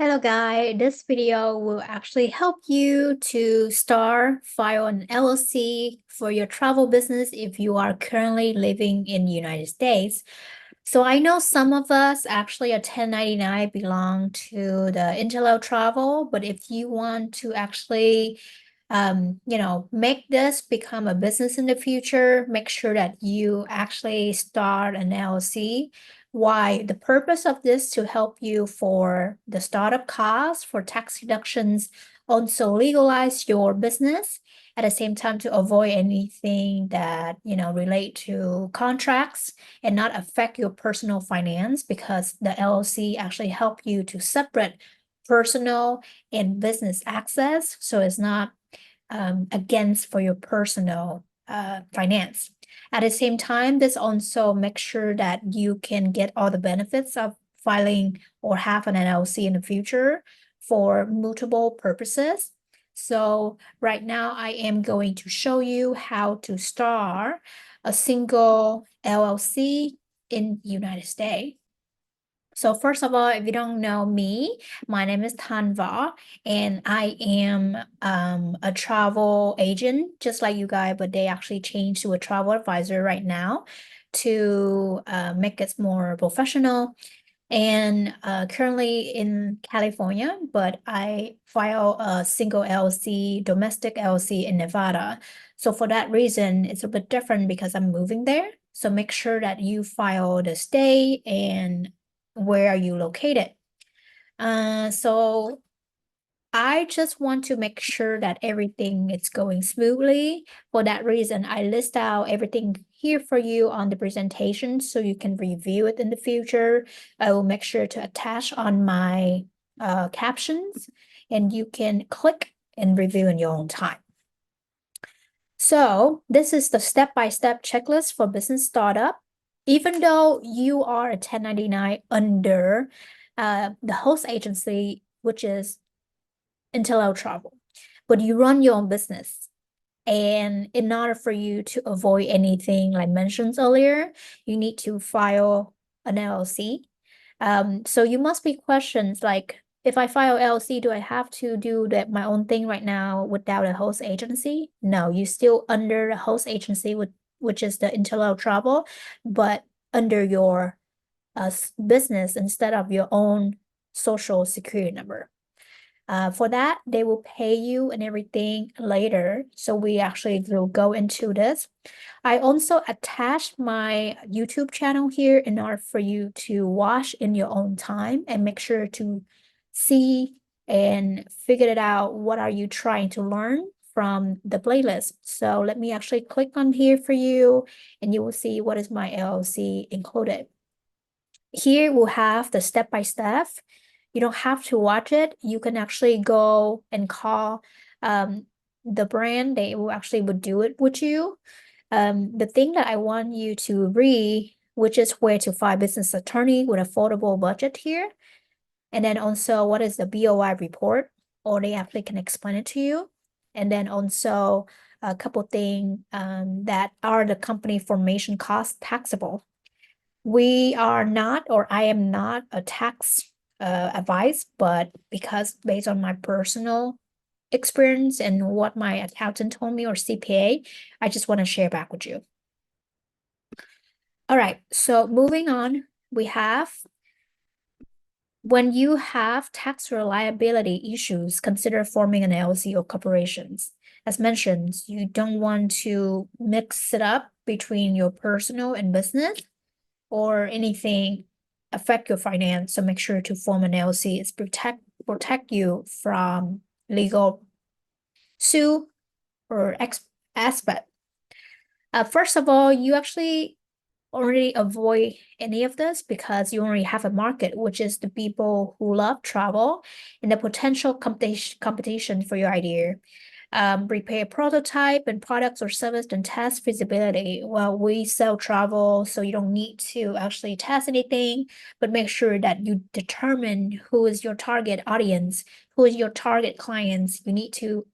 Hello guys, this video will actually help you to file an LLC for your travel business if you are currently living in the United States. So I know some of us actually at 1099 belong to the Intello Travel, but if you want to actually make this become a business in the future, make sure that you actually start an LLC. Why? The purpose of this to help you for the startup costs, for tax deductions, also legalize your business at the same time to avoid anything that, relate to contracts and not affect your personal finance because the LLC actually help you to separate personal and business access. So it's not against for your personal finance. At the same time, this also makes sure that you can get all the benefits of filing or have an LLC in the future for multiple purposes. So right now I am going to show you how to start a single LLC in the United States. So first of all, if you don't know me, my name is Tanva, and I am a travel agent, just like you guys, but they actually changed to a travel advisor right now to make it more professional. And currently in California, but I file a single LLC, domestic LLC in Nevada. So for that reason, it's a bit different because I'm moving there. So make sure that you file the state and where are you located. So I just want to make sure that everything is going smoothly. For that reason, I list out everything here for you on the presentation so you can review it in the future. I will make sure to attach on my captions and you can click and review in your own time. So this is the step-by-step checklist for business startup. Even though you are a 1099 under the host agency, which is Intello Travel, but you run your own business. And in order for you to avoid anything like mentioned earlier, you need to file an LLC. So you must be questions like, if I file LLC, do I have to do that my own thing right now without a host agency? No, you still under the host agency which is the Intello Travel, but under your business instead of your own social security number. For that, they will pay you and everything later. So we actually will go into this. I also attached my YouTube channel here in order for you to watch in your own time and make sure to see and figure it out. What are you trying to learn from the playlist? So let me actually click on here for you and you will see what is my LLC included. Here we'll have the step-by-step. You don't have to watch it. You can actually go and call the brand. They will actually would do it with you. The thing that I want you to read, which is where to find business attorney with affordable budget here. And then also what is the BOI report, or they actually can explain it to you. And then also a couple things that are the company formation cost taxable. We are not, or I am not a tax advice, but because based on my personal experience and what my accountant told me or CPA, I just want to share back with you. All right, so moving on, we have when you have tax reliability issues, consider forming an LLC or corporations. As mentioned, you don't want to mix it up between your personal and business or anything affect your finance. So make sure to form an LLC. It's protect you from legal sue or aspect. First of all, you actually already avoid any of this because you already have a market, which is the people who love travel and the potential competition for your idea. Prepare prototype and products or service and test feasibility. Well, we sell travel, so you don't need to actually test anything, but make sure that you determine who is your target audience, who is your target clients. You need to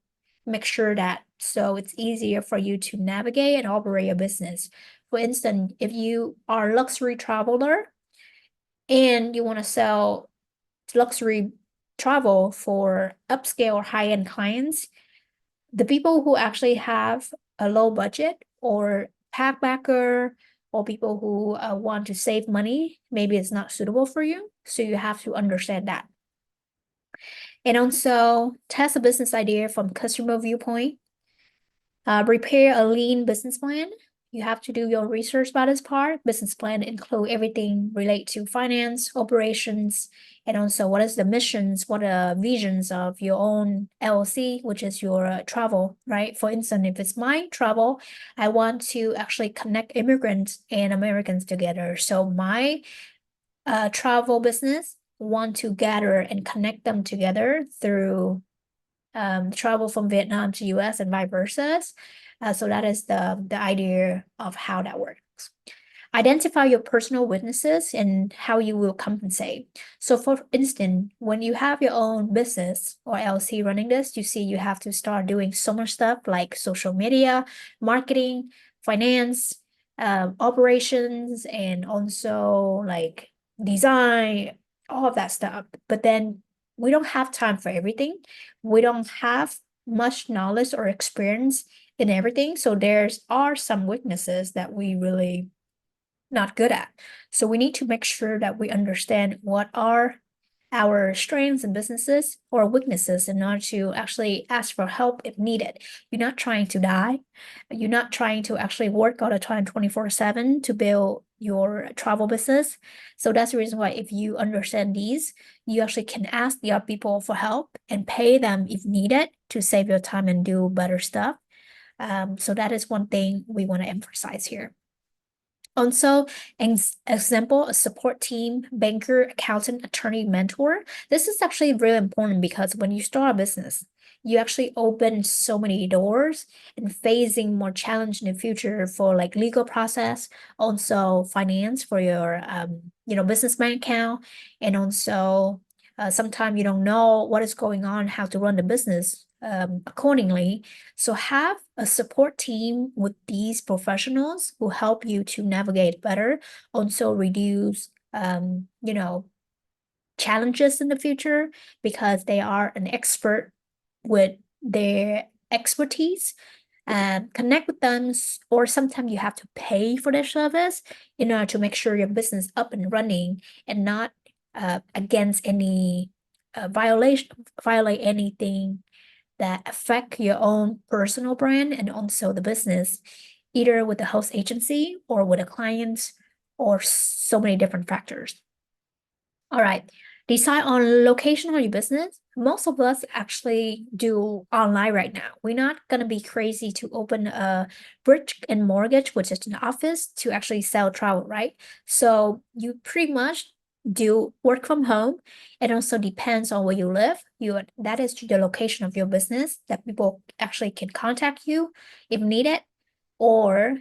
make sure that so it's easier for you to navigate and operate your business. For instance, if you are a luxury traveler and you want to sell luxury travel for upscale or high-end clients, the people who actually have a low budget or backpacker or people who want to save money, maybe it's not suitable for you. So you have to understand that. And also test a business idea from customer viewpoint. Prepare a lean business plan. You have to do your research about this part. Business plan include everything related to finance, operations, and also what is the missions, what are visions of your own LLC, which is your travel, right? For instance, if it's my travel, I want to actually connect immigrants and Americans together. So my travel business want to gather and connect them together through travel from Vietnam to US and vice versa. So that is the idea of how that works. Identify your personal weaknesses and how you will compensate. So for instance, when you have your own business or LLC running this, you see you have to start doing so much stuff like social media, marketing, finance, operations, and also like design, all of that stuff. But then we don't have time for everything. We don't have much knowledge or experience in everything. So there's are some weaknesses that we really not good at. So we need to make sure that we understand what are our strengths and businesses or weaknesses in order to actually ask for help if needed. You're not trying to die. You're not trying to actually work all the time 24/7 to build your travel business. So that's the reason why if you understand these, you actually can ask the other people for help and pay them if needed to save your time and do better stuff. So that is one thing we want to emphasize here. Also, example, a support team, banker, accountant, attorney, mentor. This is actually really important because when you start a business, you actually open so many doors and facing more challenge in the future for like legal process, also finance for your business bank account, and also sometimes you don't know what is going on, how to run the business accordingly. So have a support team with these professionals who help you to navigate better, also reduce challenges in the future because they are an expert with their expertise. Connect with them, or sometimes you have to pay for their service in order to make sure your business up and running and not against any violate anything that affect your own personal brand and also the business, either with the host agency or with a client or so many different factors. All right. Decide on location of your business. Most of us actually do online right now. We're not going to be crazy to open a brick and mortgage, which is an office, to actually sell travel, right? So you pretty much do work from home. It also depends on where you live. That is the location of your business that people actually can contact you if needed, or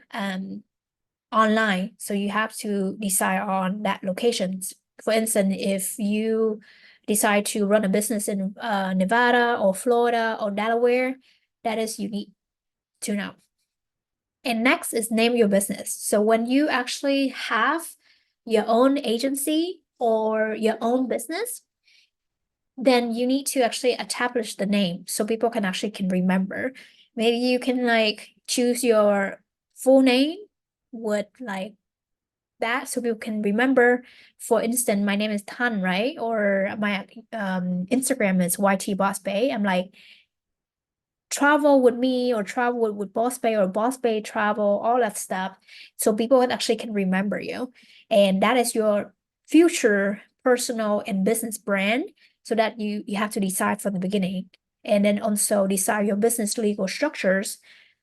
online. So you have to decide on that locations. For instance, if you decide to run a business in Nevada or Florida or Delaware, that is you need to know. And next is name your business. So when you actually have your own agency or your own business, then you need to actually establish the name so people can remember. Maybe you can like choose your full name with like that so people can remember. For instance, my name is Tan, right? Or my Instagram is YT Boss Bay. I'm like travel with me or travel with Boss Bay or Boss Bay travel, all that stuff. So people can remember you. And that is your future personal and business brand. So that you have to decide from the beginning. And then also decide your business legal structures.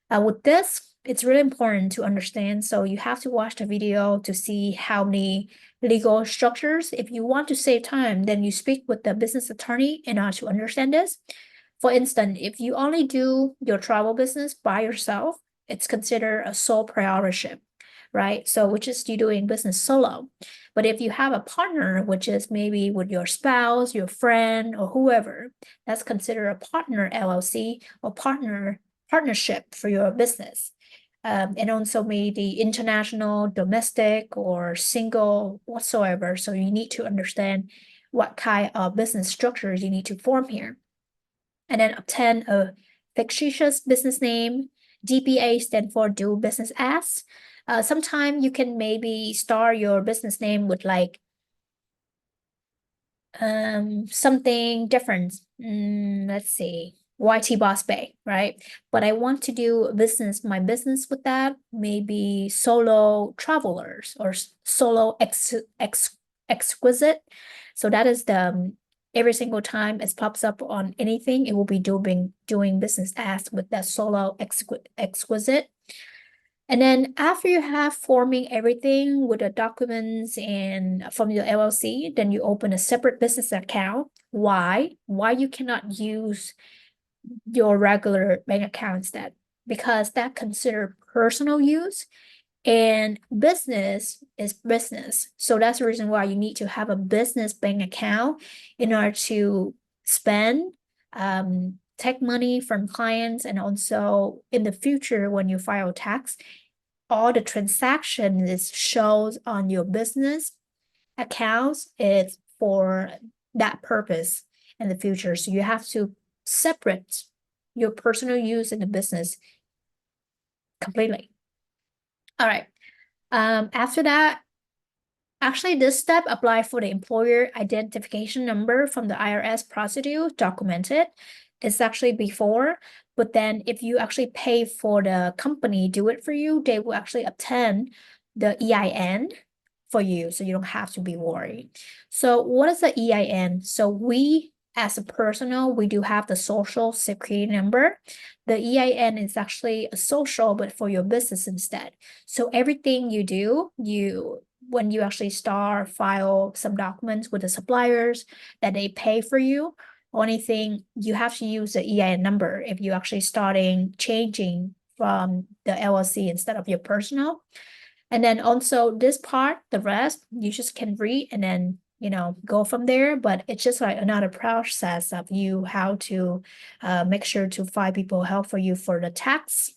With this, it's really important to understand. So you have to watch the video to see how many legal structures. If you want to save time, then you speak with the business attorney in order to understand this. For instance, if you only do your travel business by yourself, it's considered a sole proprietorship, right? So which is you doing business solo. But if you have a partner, which is maybe with your spouse, your friend, or whoever, that's considered a partner LLC or partnership for your business. And also maybe international, domestic, or single whatsoever. So you need to understand what kind of business structures you need to form here. And then obtain a fictitious business name. DBA stand for do business as. Sometimes you can maybe start your business name with like something different. Let's see, YT Boss Bay, right? But I want to do my business with that, maybe solo travelers or solo exquisite. So that is the every single time it pops up on anything, it will be doing business as with that solo exquisite. And then after you have forming everything with the documents and from your LLC, then you open a separate business account. Why? Why you cannot use your regular bank account instead? Because that considered personal use and business is business. So that's the reason why you need to have a business bank account in order to spend, take money from clients, and also in the future when you file tax, all the transaction is shows on your business accounts is for that purpose in the future. So you have to separate your personal use in the business completely. All right. After that, actually, this step apply for the employer identification number from the IRS procedure documented. It's actually before, but then if you actually pay for the company do it for you, they will actually obtain the EIN for you, so you don't have to be worried. So what is the EIN? So we, as a personal, we do have the social security number. The EIN is actually a social, but for your business instead. So everything you do, when you actually start file some documents with the suppliers that they pay for you, only thing you have to use the EIN number if you actually changing from the LLC instead of your personal. And then also this part, the rest, you just can read and then, go from there. But it's just like another process of you how to make sure to find people help for you for the tax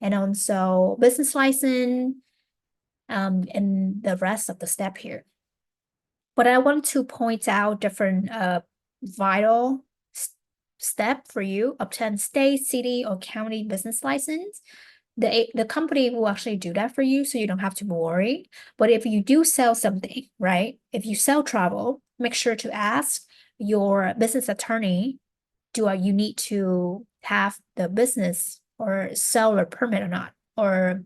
and also business license, and the rest of the step here. But I want to point out different vital step for you: obtain state, city, or county business license. The company will actually do that for you, so you don't have to worry. But if you do sell something, right? If you sell travel, make sure to ask your business attorney, you need to have the business or seller permit or not, or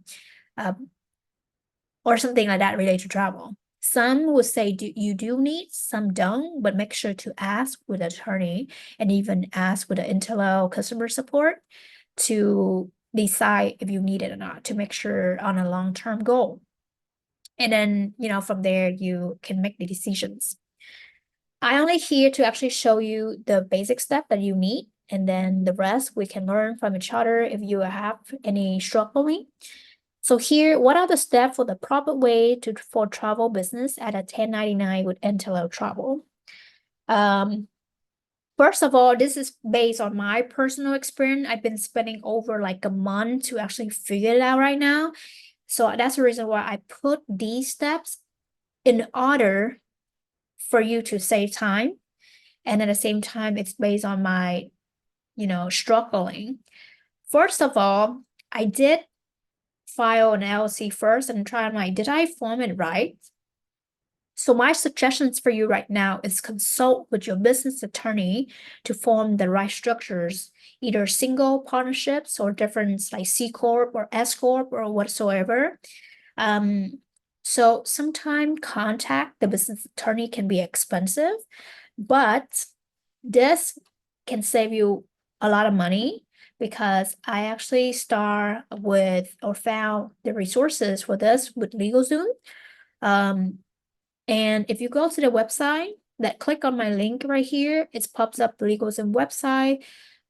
something like that related to travel. Some would say you do need, some don't, but make sure to ask with the attorney and even ask with the Intello customer support to decide if you need it or not, to make sure on a long-term goal. And then, from there, you can make the decisions. I only here to actually show you the basic step that you need, and then the rest we can learn from each other if you have any struggling. So here, what are the steps for the proper way for travel business at a 1099 with Intello Travel? First of all, this is based on my personal experience. I've been spending over like a month to actually figure it out right now. So that's the reason why I put these steps in order for you to save time. And at the same time, it's based on my, struggling. First of all, I did file an LLC first and try like, did I form it right? So my suggestions for you right now is consult with your business attorney to form the right structures, either single partnerships or different like C Corp or S Corp or whatsoever. So sometimes contact the business attorney can be expensive, but this can save you a lot of money because I actually start with or found the resources for this with LegalZoom. And if you go to the website, click on my link right here, it pops up the LegalZoom website.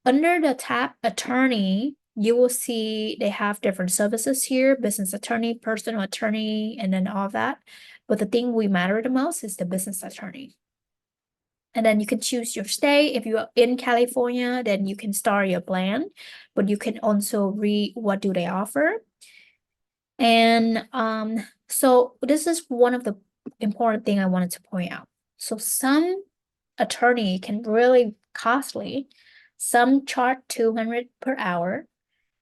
Under the tab attorney, you will see they have different services here: business attorney, personal attorney, and then all that. But the thing we matter the most is the business attorney. And then you can choose your state. If you're in California, then you can start your plan, but you can also read what do they offer. And so this is one of the important thing I wanted to point out. So some attorney can really costly. Some charge 200 per hour,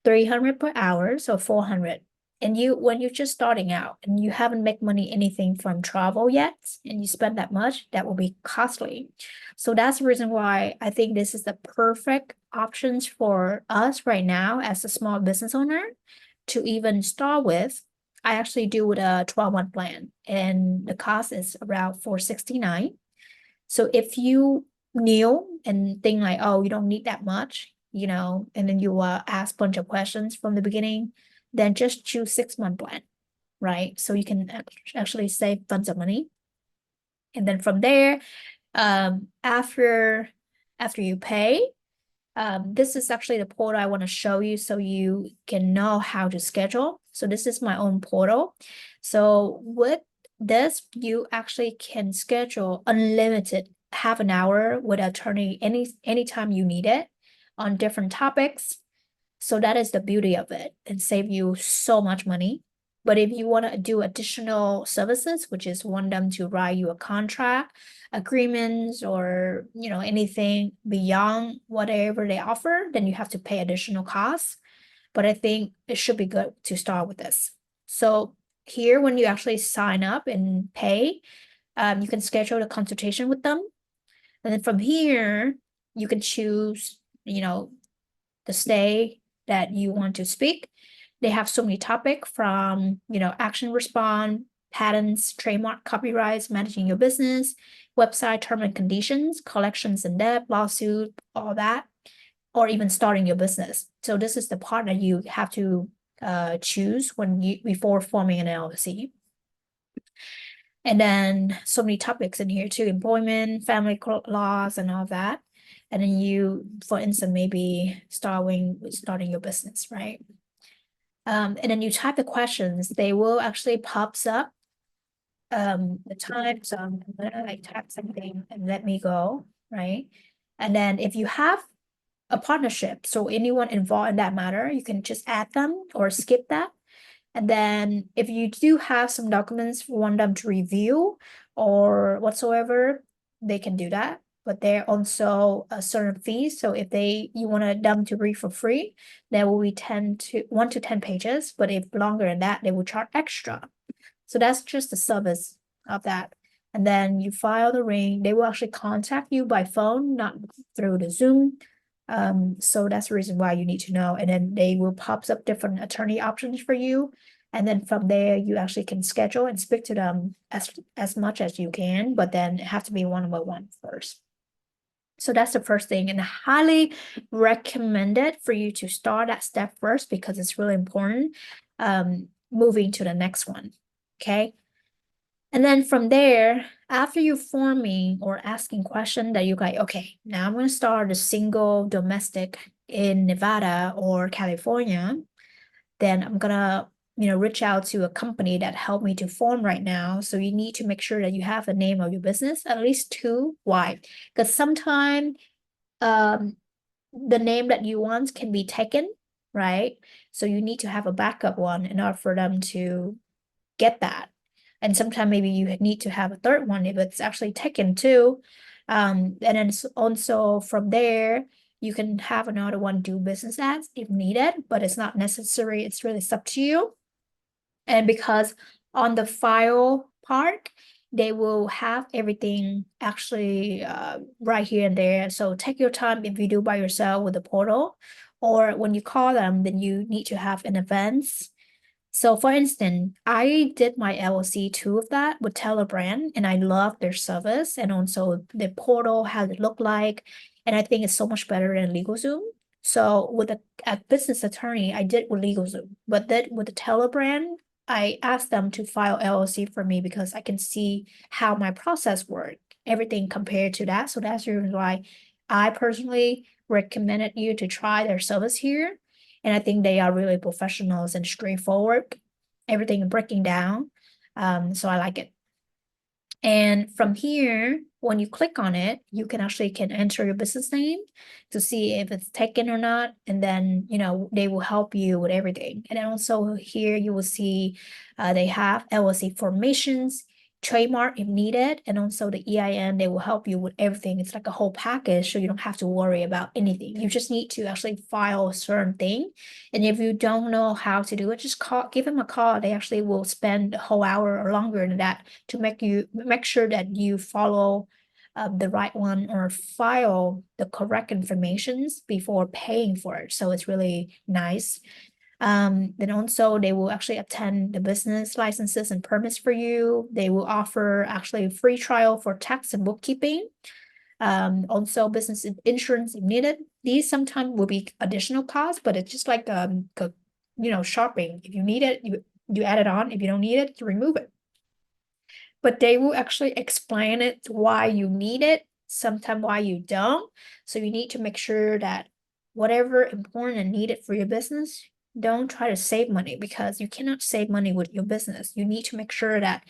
300 per hour, so 400. And when you're just starting out and you haven't made money anything from travel yet, and you spend that much, that will be costly. So that's the reason why I think this is the perfect options for us right now as a small business owner to even start with. I actually do with a 12-month plan, and the cost is around 469. So if you new and think like, oh, you don't need that much, and then you ask a bunch of questions from the beginning, then just choose 6-month plan, right? So you can actually save tons of money. And then from there, after you pay, this is actually the portal I want to show you so you can know how to schedule. So this is my own portal. So with this, you actually can schedule unlimited half an hour with attorney anytime you need it on different topics. So that is the beauty of it and save you so much money. But if you want to do additional services, which is want them to write you a contract, agreements, or anything beyond whatever they offer, then you have to pay additional costs. But I think it should be good to start with this. So here, when you actually sign up and pay, you can schedule a consultation with them. And then from here, you can choose, the stay that you want to speak. They have so many topics from, action response, patents, trademark, copyrights, managing your business, website term and conditions, collections and debt, lawsuit, all that, or even starting your business. So this is the part that you have to choose before forming an LLC. And then so many topics in here too, employment, family laws, and all that. And then you, for instance, maybe starting your business, right? And then you type the questions, they will actually pops up the time. So I'm gonna like type something and let me go, right? And then if you have a partnership, so anyone involved in that matter, you can just add them or skip that. And then if you do have some documents you want them to review or whatsoever, they can do that. But they're also a certain fee. So if you want them to read for free, there will be 1 to 10 pages. But if longer than that, they will charge extra. So that's just the service of that. And then you file the ring. They will actually contact you by phone, not through the Zoom. So that's the reason why you need to know. And then they will pops up different attorney options for you. And then from there, you actually can schedule and speak to them as much as you can, but then it has to be one-on-one first. So that's the first thing, and highly recommended for you to start that step first because it's really important. Moving to the next one, okay? And then from there, after you forming or asking question that you like, okay, now I'm going to start a single domestic in Nevada or California, then I'm gonna, reach out to a company that helped me to form right now. So you need to make sure that you have the name of your business, at least two. Why? Because sometimes the name that you want can be taken, right? So you need to have a backup one in order for them to get that. And sometimes maybe you need to have a third one if it's actually taken too. And then also from there, you can have another one do business ads if needed, but it's not necessary. It's really up to you. And because on the file part, they will have everything actually right here and there. So take your time if you do by yourself with the portal, or when you call them, then you need to have an advance. So for instance, I did my LLC too of that with Telebrand, and I love their service and also the portal, how it look like. And I think it's so much better than LegalZoom. So with a business attorney, I did with LegalZoom, but then with the Telebrand, I asked them to file LLC for me because I can see how my process work, everything compared to that. So that's the reason why I personally recommended you to try their service here. And I think they are really professionals and straightforward, everything breaking down. So I like it. And from here, when you click on it, you can enter your business name to see if it's taken or not. And then, they will help you with everything. And then also here you will see they have LLC formations, trademark if needed, and also the EIN, they will help you with everything. It's like a whole package, so you don't have to worry about anything. You just need to actually file a certain thing. And if you don't know how to do it, just give them a call. They actually will spend a whole hour or longer than that to make sure that you follow the right one or file the correct informations before paying for it. So it's really nice. Then also they will actually attend the business licenses and permits for you. They will offer actually free trial for tax and bookkeeping. Also business insurance if needed. These sometimes will be additional costs, but it's just like shopping. If you need it, you add it on. If you don't need it, you remove it. But they will actually explain it why you need it, sometimes why you don't. So you need to make sure that whatever important and needed for your business, don't try to save money, because you cannot save money with your business. You need to make sure that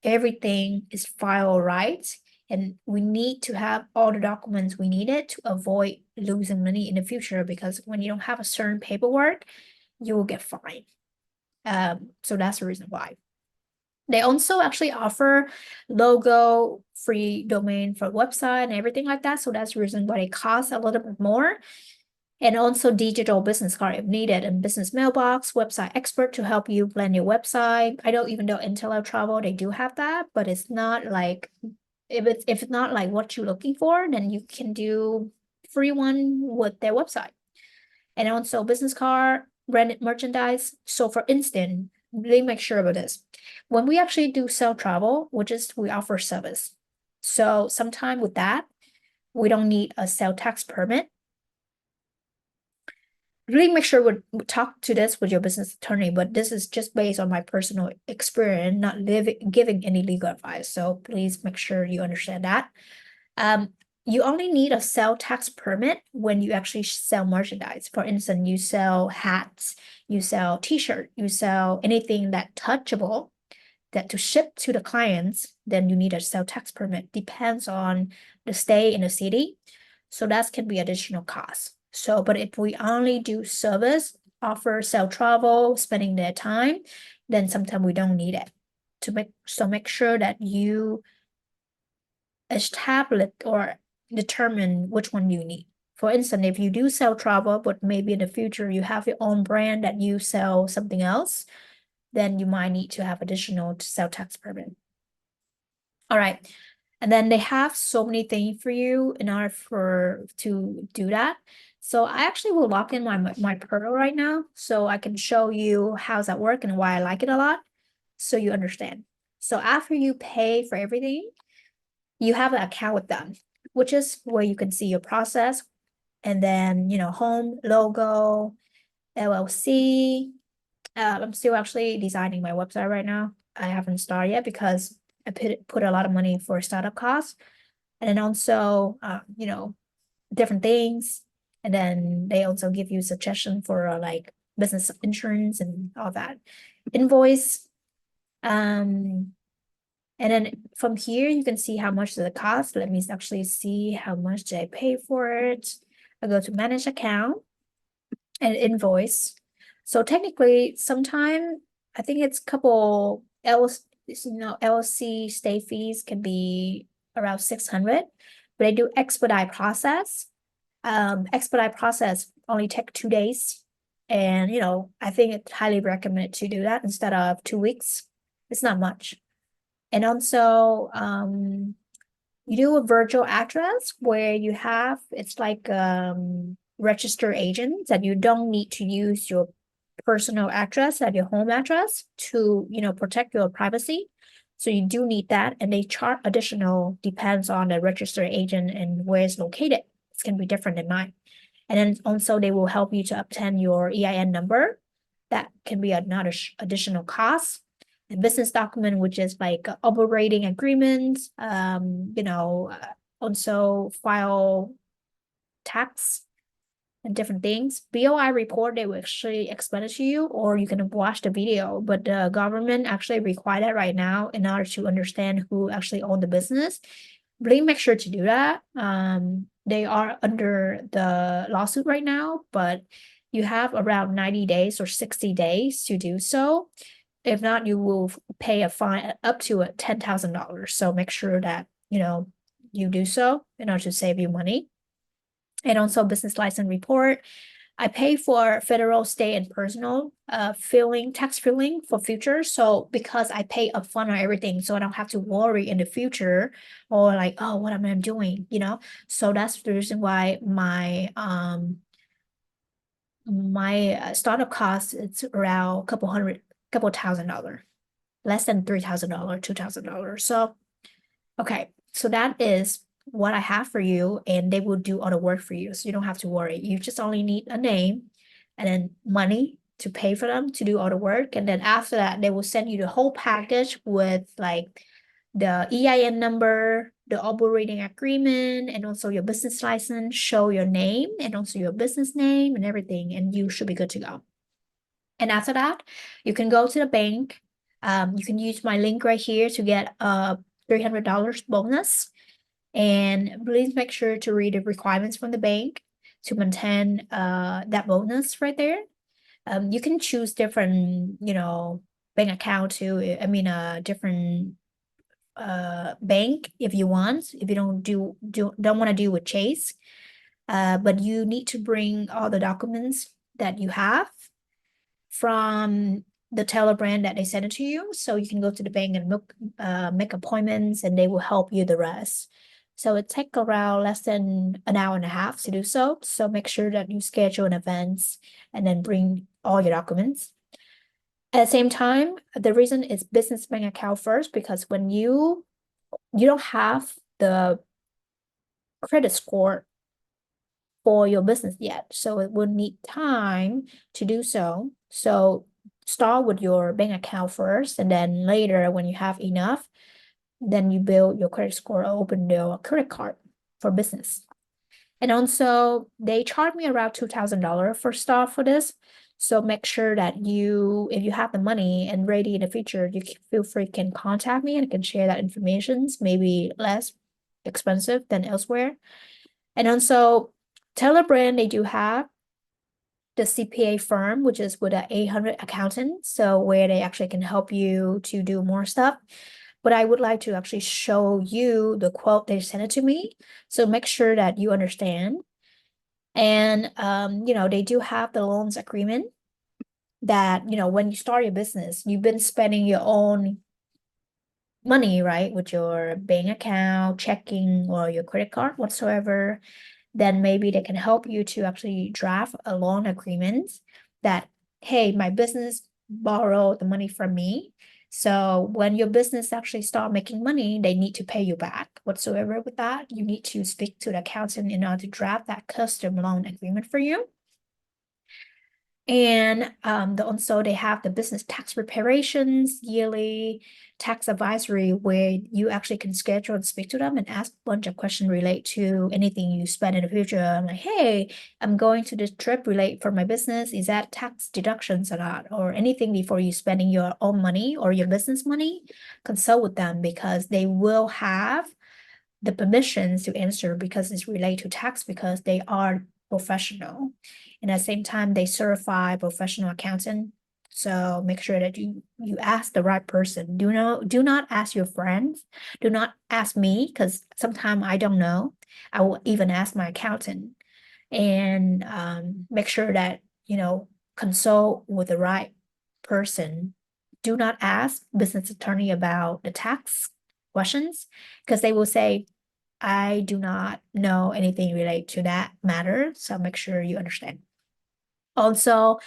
everything is filed right. And we need to have all the documents we needed to avoid losing money in the future, because when you don't have a certain paperwork, you will get fined. So that's the reason why. They also actually offer logo free domain for website and everything like that. So that's the reason why they cost a little bit more. And also digital business card if needed, and business mailbox, website expert to help you plan your website. I know even though Intel Travel, they do have that, but it's not like, if it's not like what you're looking for, then you can do free one with their website. And also business card, branded merchandise. So for instance, really make sure about this. When we actually do sell travel, we offer service. So sometime with that, we don't need a sales tax permit. Really make sure we talk to this with your business attorney, but this is just based on my personal experience, not giving any legal advice. So please make sure you understand that. You only need a sales tax permit when you actually sell merchandise. For instance, you sell hats, you sell t-shirt, you sell anything that touchable, that to ship to the clients, then you need a sales tax permit. Depends on the stay in the city. So that can be additional cost. So, but if we only do service, offer sell travel, spending their time, then sometimes we don't need it. Make sure that you establish or determine which one you need. For instance, if you do sell travel, but maybe in the future you have your own brand that you sell something else, then you might need to have additional sales tax permit. All right. And then they have so many things for you in order to do that. So I actually will lock in my portal right now, so I can show you how's that work and why I like it a lot, so you understand. So after you pay for everything, you have an account with them, which is where you can see your process, and then home, logo, LLC. I'm still actually designing my website right now. I haven't started yet because I put a lot of money for startup costs, and then also different things. And then they also give you suggestion for like business insurance and all that. Invoice. And then from here you can see how much does it cost. Let me actually see how much did I pay for it. I go to manage account and invoice. So technically, sometime I think it's couple LLC stay fees can be around 600, but I do expedite process. Expedite process only take 2 days, and I think it's highly recommended to do that instead of 2 weeks. It's not much. And also, you do a virtual address where it's like registered agent that you don't need to use your personal address at your home address to protect your privacy. So you do need that, and they charge additional, depends on the registered agent and where it's located. It's gonna be different than mine. And then also they will help you to obtain your EIN number. That can be another additional cost. And business document, which is like operating agreements, also file tax and different things. BOI report, they will actually explain it to you, or you can watch the video. But the government actually require that right now in order to understand who actually own the business. Really make sure to do that. They are under the lawsuit right now, but you have around 90 days or 60 days to do so. If not, you will pay a fine up to $10,000. So make sure that, you do so in order to save you money. And also business license report. I pay for federal, state, and personal tax filing for future. So because I pay upfront on everything, so I don't have to worry in the future or like, oh, what am I doing? So that's the reason why my startup cost it's around couple $1,000, less than $3,000, $2,000. So okay, so that is what I have for you, and they will do all the work for you. So you don't have to worry. You just only need a name and then money to pay for them to do all the work. And then after that, they will send you the whole package with like the EIN number, the operating agreement, and also your business license, show your name and also your business name and everything, and you should be good to go. And after that, you can go to the bank. You can use my link right here to get a $300 bonus. And please make sure to read the requirements from the bank to maintain that bonus right there. You can choose different, bank account to, I mean, a different bank if you want, if you don't want to do with Chase. But you need to bring all the documents that you have from the teller brand that they send it to you. So you can go to the bank and make appointments and they will help you the rest. So it takes around less than an hour and a half to do so. So make sure that you schedule in advance and then bring all your documents. At the same time, the reason is business bank account first, because when you don't have the credit score for your business yet, so it will need time to do so. So start with your bank account first, and then later when you have enough, then you build your credit score or open your credit card for business. And also they charge me around $2,000 for start for this. So make sure that if you have the money and ready in the future, you can feel free can contact me and I can share that information, maybe less expensive than elsewhere. And also Telebrand, they do have the CPA firm, which is with an 800 accountant. So where they actually can help you to do more stuff. But I would like to actually show you the quote they sent it to me. So make sure that you understand. And they do have the loans agreement that, when you start your business, you've been spending your own money, right? With your bank account, checking, or your credit card, whatsoever. Then maybe they can help you to actually draft a loan agreement that, hey, my business borrowed the money from me. So when your business actually start making money, they need to pay you back. Whatsoever with that, you need to speak to the accountant in order to draft that custom loan agreement for you. And also they have the business tax preparations, yearly tax advisory, where you actually can schedule and speak to them and ask a bunch of questions relate to anything you spend in the future. I'm like, hey, I'm going to this trip relate for my business. Is that tax deductions or not? Or anything before you spending your own money or your business money, consult with them because they will have the permissions to answer because it's related to tax because they are professional. And at the same time, they certify professional accountant. So make sure that you ask the right person. Do not ask your friends. Do not ask me because sometimes I don't know. I will even ask my accountant and make sure that consult with the right person. Do not ask business attorney about the tax questions because they will say, I do not know anything related to that matter. So make sure you understand. Also,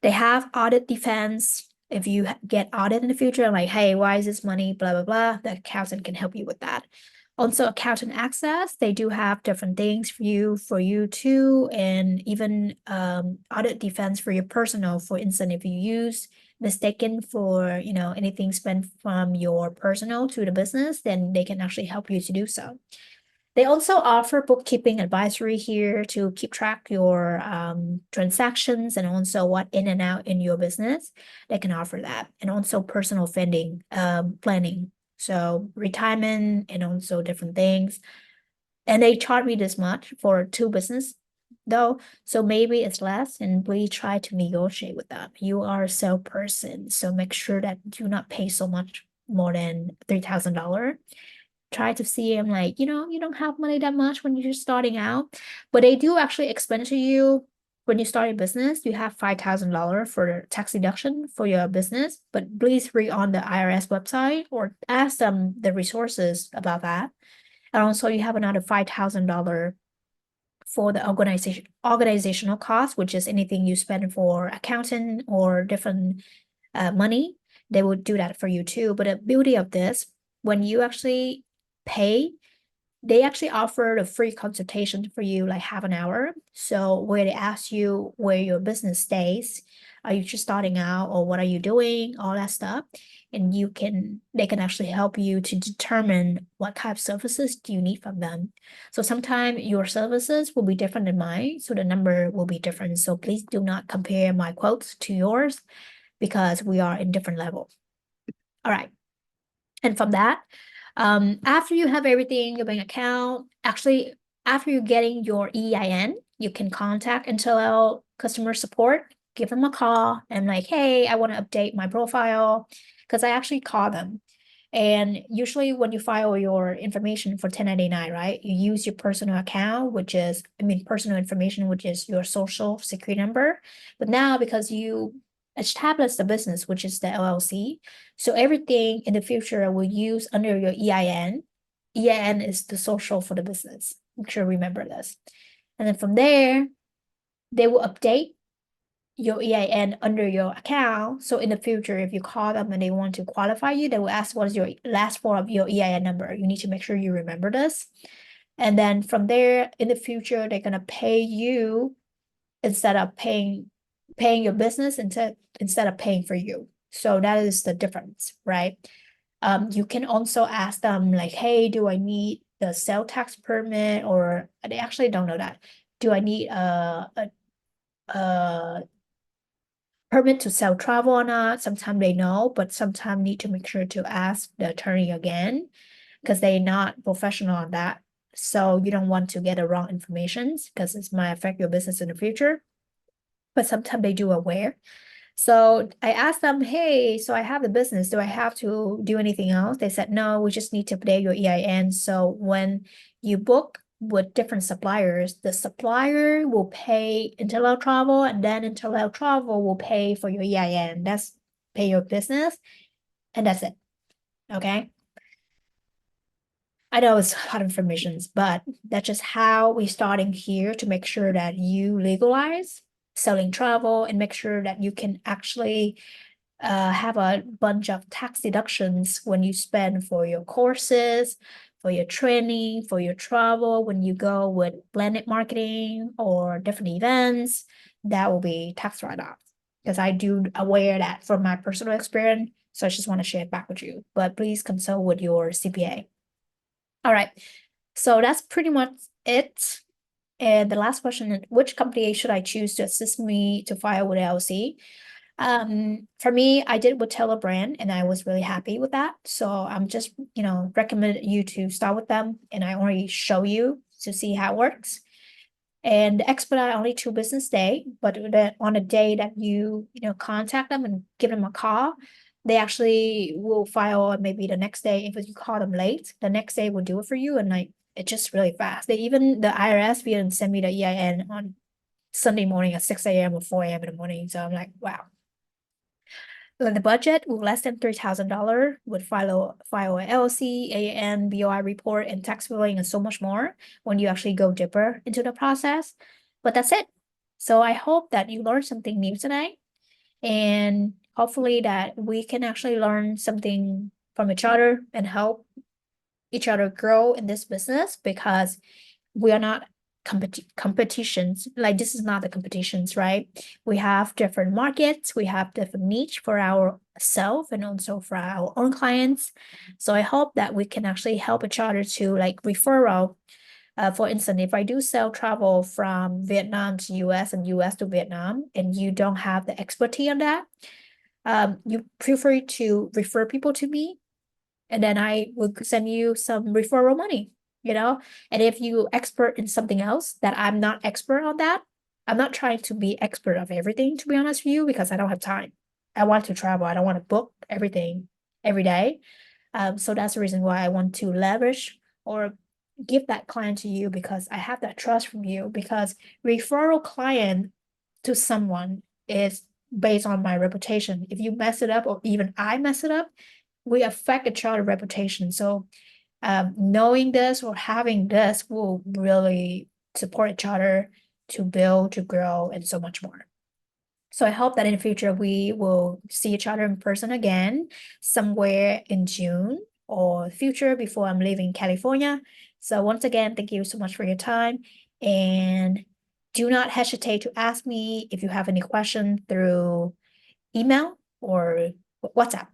they have audit defense. If you get audit in the future, like, hey, why is this money, blah, blah, blah, the accountant can help you with that. Also, accountant access, they do have different things for you too, and even audit defense for your personal. For instance, if you use mistaken for anything spent from your personal to the business, then they can actually help you to do so. They also offer bookkeeping advisory here to keep track your transactions and also what in and out in your business. They can offer that, and also personal funding planning, so retirement and also different things. And they charge me this much for two business though. So maybe it's less, and we try to negotiate with them. You are a salesperson, so make sure that do not pay so much more than $3,000. Try to see them like, you don't have money that much when you're starting out, but they do actually explain to you when you start a business, you have $5,000 for tax deduction for your business, but please read on the IRS website or ask them the resources about that. And also you have another $5,000 for the organizational cost, which is anything you spend for accountant or different money. They will do that for you too. But the beauty of this, when you actually pay, they actually offer a free consultation for you, like half an hour. So where they ask you where your business stays, are you just starting out or what are you doing, all that stuff. And they can actually help you to determine what type of services do you need from them. So sometimes your services will be different than mine, so the number will be different. So please do not compare my quotes to yours because we are in different levels. All right. And from that, after you have everything, your bank account, actually, after you're getting your EIN, you can contact Intel customer support, give them a call, and like, hey, I want to update my profile, because I actually call them. And usually when you file your information for 1099, right, you use your personal account, personal information, which is your social security number. But now because you established the business, which is the LLC, so everything in the future will use under your EIN. EIN is the social for the business. Make sure you remember this. And then from there, they will update your EIN under your account. So in the future, if you call them and they want to qualify you, they will ask what is your last four of your EIN number. You need to make sure you remember this. And then from there, in the future, they're gonna pay you instead of paying your business instead of paying for you. So that is the difference, right? You can also ask them like, hey, do I need the sales tax permit, or they actually don't know that. Do I need a permit to sell travel or not? Sometimes they know, but sometimes need to make sure to ask the attorney again because they're not professional on that. So you don't want to get the wrong information because it might affect your business in the future. But sometimes they do aware. So I asked them, hey, so I have the business. Do I have to do anything else? They said, no, we just need to update your EIN. So when you book with different suppliers, the supplier will pay Intel Travel, and then Intel Travel will pay for your EIN. That's pay your business, and that's it. Okay. I know it's a lot of information, but that's just how we're starting here to make sure that you legalize selling travel and make sure that you can actually have a bunch of tax deductions when you spend for your courses, for your training, for your travel, when you go with blended marketing or different events, that will be tax write-off. Because I do aware that from my personal experience, so I just want to share it back with you. But please consult with your CPA. All right, so that's pretty much it. And the last question, which company should I choose to assist me to file with LLC? For me, I did with Taylor Brand and I was really happy with that. So I'm just, recommend you to start with them, and I already show you to see how it works. And the expedite only 2 business day, but on a day that you contact them and give them a call, they actually will file maybe the next day. If you call them late, the next day will do it for you. And like, it's just really fast. The IRS even send me the EIN on Sunday morning at 6 a.m. or 4 a.m. in the morning. So I'm like, wow. The budget with less than $3,000 would file a LLC, AN, BOI report, and tax filing, and so much more when you actually go deeper into the process. But that's it. So I hope that you learned something new tonight, and hopefully that we can actually learn something from each other and help each other grow in this business, because we are not competitions. Like, this is not the competitions, right? We have different markets, we have different niche for ourselves and also for our own clients. So I hope that we can actually help each other to like referral. For instance, if I do sell travel from Vietnam to US and US to Vietnam, and you don't have the expertise on that, you feel free to refer people to me, and then I will send you some referral money. And if you expert in something else that I'm not expert on that, I'm not trying to be expert of everything, to be honest with you, because I don't have time. I want to travel. I don't want to book everything every day. So that's the reason why I want to leverage or give that client to you, because I have that trust from you, because referral client to someone is based on my reputation. If you mess it up or even I mess it up, we affect each other's reputation. So knowing this or having this will really support each other to build, to grow, and so much more. So I hope that in the future we will see each other in person again somewhere in June or future before I'm leaving California. So once again, thank you so much for your time, and do not hesitate to ask me if you have any question through email or WhatsApp.